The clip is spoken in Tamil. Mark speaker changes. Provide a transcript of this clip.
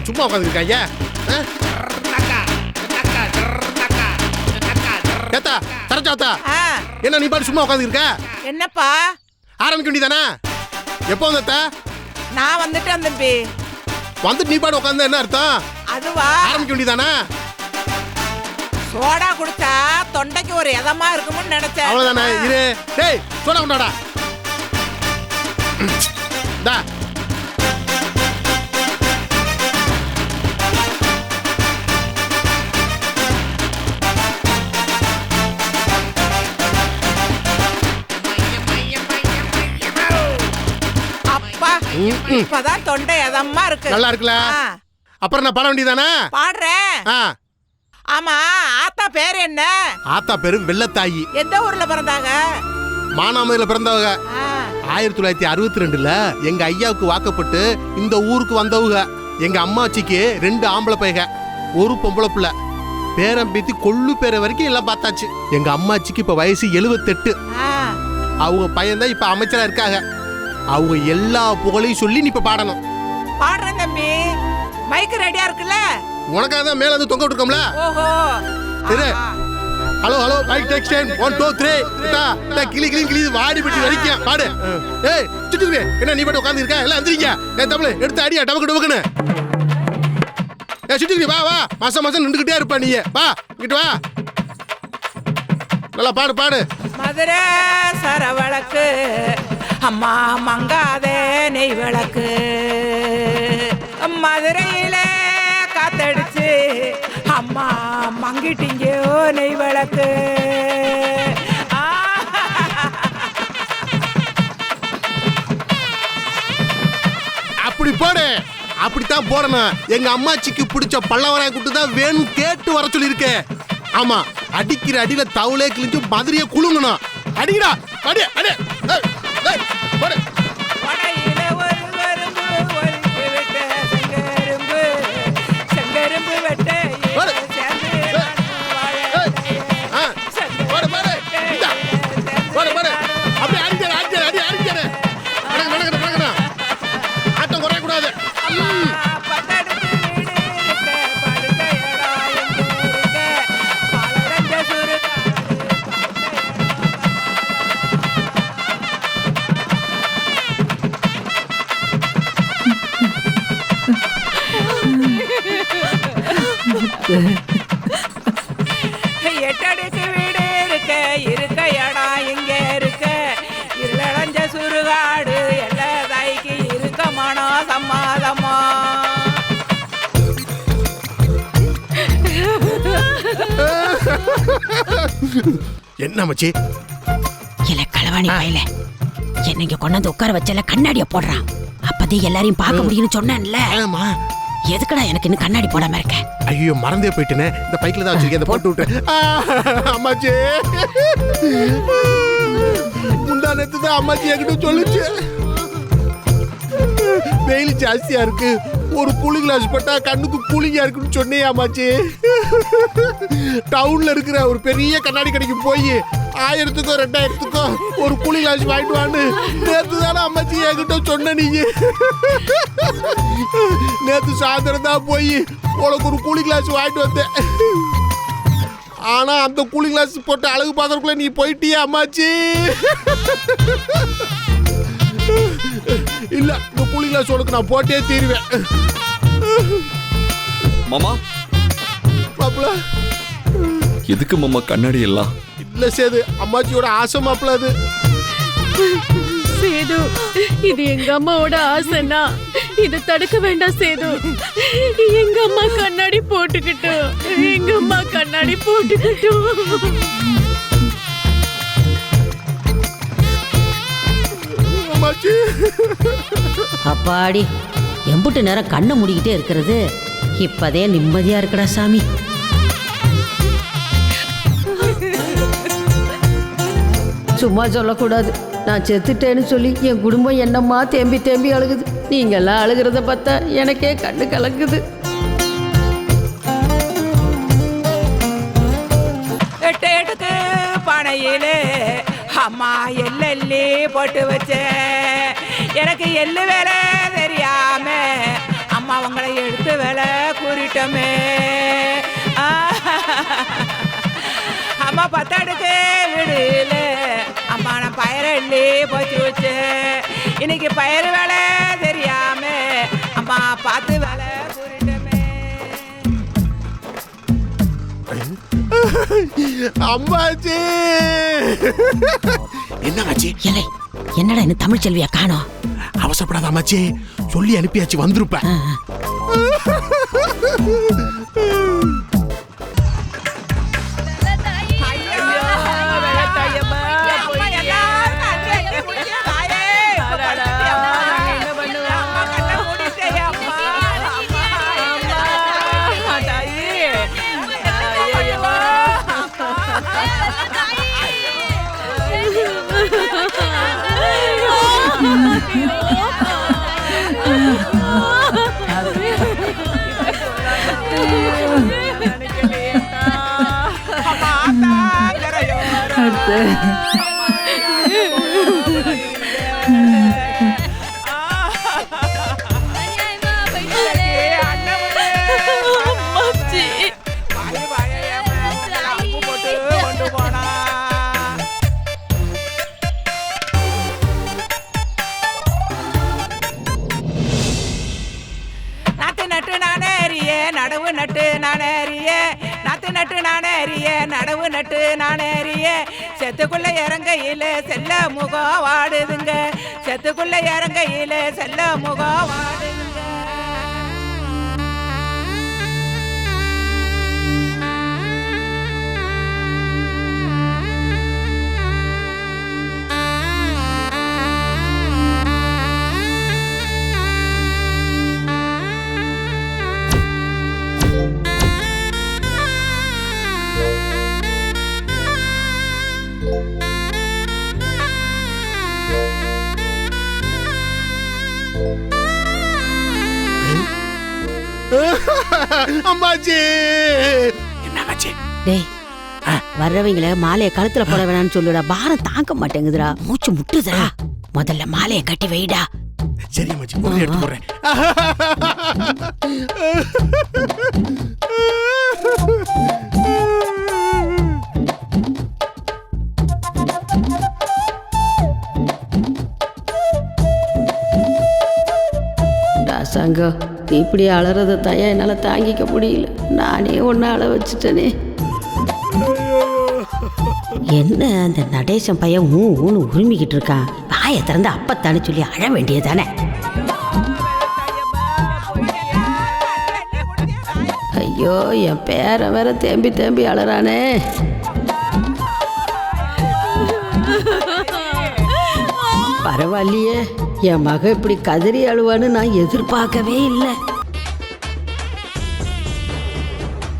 Speaker 1: சும்மா உட்காந்துருக்காங்க. ஏத்தா சரச்சாத்தா, என்ன நீ பாட்டு சும்மா உட்காந்துருக்க?
Speaker 2: என்னப்பா
Speaker 1: ஆரம்பிக்க வேண்டியதானே? எப்போ வந்தா?
Speaker 2: நான் வந்துட்டேன் தம்பி.
Speaker 1: வந்துட்டு நீ பாட்டு உட்காந்து என்ன அர்த்தம்?
Speaker 2: அதுவா
Speaker 1: ஆரம்பிக்க வேண்டியதானே?
Speaker 2: சோடா குடிச்சா தொண்டைக்கு ஒரு எதமா இருக்கும்னு நினைச்சேன்.
Speaker 1: அவ்வளவுதானே? இரு. டேய் சோடா கொண்டாடா. டா
Speaker 2: அப்பா இப்பதான் தொண்டை எதமா இருக்கு.
Speaker 1: நல்லா இருக்குல? அப்புறம் நான் பாட வேண்டியதானே?
Speaker 2: பாடுறேன். ஆமா, ஆத்தா பேரு என்ன?
Speaker 1: ஆத்தா பேரு வெள்ளத்தாயி.
Speaker 2: எந்த ஊர்ல பிறந்தாங்க?
Speaker 1: மானாமதுல பிறந்தவங்க. 1962ல எங்க ஐயாவுக்கு வாக்கப்பட்டு இந்த ஊருக்கு வந்தவங்க. எங்க அம்மாச்சிக்கு 2 ஆம்பளை பையக, ஒரு பொம்பளை பிள்ளை. பேரம் பேத்தி கொள்ளு பேர வரைக்கும் எல்லாம் பார்த்தாச்சு. எங்க அம்மாச்சிக்கு இப்ப வயசு 78. அவங்க பையன் தான் இப்ப அமைச்சரா இருக்காங்க. அவங்க எல்லா புகழையும் சொல்லி நீ இப்ப பாடணும்.
Speaker 2: பாடுறேன் தம்பி. மைக் ரெடியா இருக்குல்ல?
Speaker 1: உனக்காக தான் மேல வந்து தொங்க விட்டுருக்கோம்ல.
Speaker 2: ஓஹோ.
Speaker 1: சரி. Hello hello mic check time 1 2 3. டா கிளி கிளி கிளி வாடி பிடி வரைக்கும் பாடு. ஏய் சுட்டுக்குவே, என்ன நீ பாட்டு உட்கார்ந்து இருக்க? எல்லாம் எந்திரிங்க. ஏய் தமிழ் எடுத்து அடியா டபக்கு டபக்குன்னு. ஏய் சுட்டுக்குவே வா வா. மாசம் நின்னுக்கிட்டே இருப்ப நீ. வா இங்கிட்டு வா. நல்லா பாடு பாடு.
Speaker 2: மதுரை சரவளக்கு அம்மா மங்காதே நெய் விளக்கு. மதுரையில காத்தடிச்சு அம்மா மங்கிட்டீங்க நெய் விளக்கு.
Speaker 1: அப்படி போடு. அப்படித்தான் போடணும். எங்க அம்மாச்சிக்கு பிடிச்ச பல்லவராய் கூட்டு தான் வேணும் கேட்டு வர சொல்லியிருக்கேன். ஆமா, அடிக்கிற அடியில தவுளே கிழிஞ்சு மதுரையை குலுங்கணும். அடிடா அடி அடி. போடு.
Speaker 2: எட்டடுக்கு வீடு இருக்க இருக்க இடம் இங்க இருக்க. இருளடைஞ்ச சுடுகாடு எல்லா தாய்க்கு இருக்க மனோ சம்மாதமா.
Speaker 1: என்ன மச்சி?
Speaker 3: இல்ல களவாணி வாயில என்னைக்கு கொண்டாந்து உட்கார வச்சல கண்ணாடிய போடுறான். அப்பதே எல்லாரையும் பார்க்க முடியும்னு சொன்னேன்ல.
Speaker 1: ஆமா.
Speaker 3: எதுக்குடா எனக்கு இன்னும் கண்ணாடி போடாம இருக்க?
Speaker 1: ஐயோ மறந்தே போயிட்டேனே. இந்த பைக்ல தான் வச்சிருக்கேன். போட்டு விட்டேன். அம்மாச்சி முந்தா நேத்து தான் அம்மாச்சி என்கிட்ட சொல்லுச்சு. வெயில் ஜாஸ்தியா இருக்கு, ஒரு கூலிங் கிளாஸ் போட்டா கண்ணுக்கு கூலிங்கா இருக்குன்னு சொன்னேன் அம்மாச்சி. டவுன்ல இருக்கிற ஒரு பெரிய கண்ணாடி கடைக்கு போய் 1000க்கோ 2000க்கோ ஒரு கூலிங் கிளாஸ் வாங்கிட்டு வான்னு நேத்து தானே அம்மாச்சி என்கிட்ட சொன்ன. நீங்க நேத்து சாயந்தரம் தான் போய் உனக்கு ஒரு கூலிங் கிளாஸ் வாங்கிட்டு வந்தேன். ஆனா அந்த கூலிங் கிளாஸ் போட்டு அழகு பார்க்கறதுக்குள்ள நீ போயிட்டியே அம்மாச்சி. இல்ல, இந்த கூலிங் கிளாஸ் உனக்கு நான் போட்டே தீருவேன்.
Speaker 4: மாமா
Speaker 1: மாப்பிள
Speaker 4: எதுக்கு மாமா கண்ணாடி எல்லாம்?
Speaker 1: இல்ல சேது, அம்மாச்சியோட ஆசை மாப்பிள. அது
Speaker 5: சேது, இது எங்க அம்மாவோட ஆசைனா இதை தடுக்க வேண்டாம் சேது. எங்க அம்மா கண்ணாடி போட்டுக்கிட்டோம். எங்க அம்மா கண்ணாடி போட்டுக்கிட்டோம்.
Speaker 1: அம்மாச்சி
Speaker 3: அப்பாடி, எம்புட்டு நேரம் கண்ணை மூடிக்கிட்டே இருக்கிறது. இப்பதே நிம்மதியா இருக்கடா சாமி. சும்மா சொல்லக்கூடாது. நான் செத்துட்டேன்னு சொல்லி என் குடும்பம் என்னம்மா தேம்பி தேம்பி அழுகுது. நீங்கெல்லாம் அழுகிறத பார்த்தா எனக்கே கண்ணு கலங்குது.
Speaker 2: எட்டு எட்டுக்கு பானையிலே அம்மா எள்ளி போட்டு வச்சேன். எனக்கு எள்ளு வேலை தெரியாம அம்மா உங்களை எடுத்து வேலை கூறிட்டமே அம்மா பத்தாடுக்கு விடல அம்மா நான் பயிரள்ளி போச்சு வச்சு இன்னைக்கு பயிர் வேலை தெரியாம அம்மா பார்த்து வேலை கூறிட்டமே
Speaker 1: அம்மாச்சி என்ன ஆச்சு?
Speaker 3: ஏலே என்னடா என்ன தமிழ் செல்வியா காணோம்?
Speaker 1: அவசரப்படாத அம்மாச்சி, சொல்லி அனுப்பியாச்சு, வந்திருப்பேன். நடவு நட்டு நானேறிய நாத்து நட்டு நானேறிய நடவு நட்டு நானேறிய செத்துக்குள்ள இறங்கையில செல்ல முகம் வாடுதுங்க செத்துக்குள்ள இறங்கையில செல்ல முகம் வாடுதுங்க அம்மாச்சி என்னாச்சு?
Speaker 3: டேய் வர்றவங்கள மாலையை கழுத்துல போட வேணாம்னு சொல்லுடா, பாரம் தாங்க மாட்டேங்குதுடா, மூச்சு முட்டுதுடா. முதல்ல மாலையை கட்டி வைடா.
Speaker 1: சரி அம்மாச்சி, ஒரு எடுத்து போடுறேன்.
Speaker 3: சங்கம் இப்படி அலறத தயா என்னால் தாங்கிக்க முடியல. நானே ஒன்று அழ வச்சுட்டேனே. என்ன அந்த நடேசன் பையன் ஊன்னு உரிமிக்கிட்டு இருக்கான்? வாயை திறந்து அப்பத்தானு சொல்லி அழ வேண்டியதானே. ஐயோ, என் பேரை வேற தேம்பி தேம்பி அழறானே. பரவாயில்லையே, என் மக இப்படி கதறி அழுவான்னு நான் எதிர்பார்க்கவே இல்லை.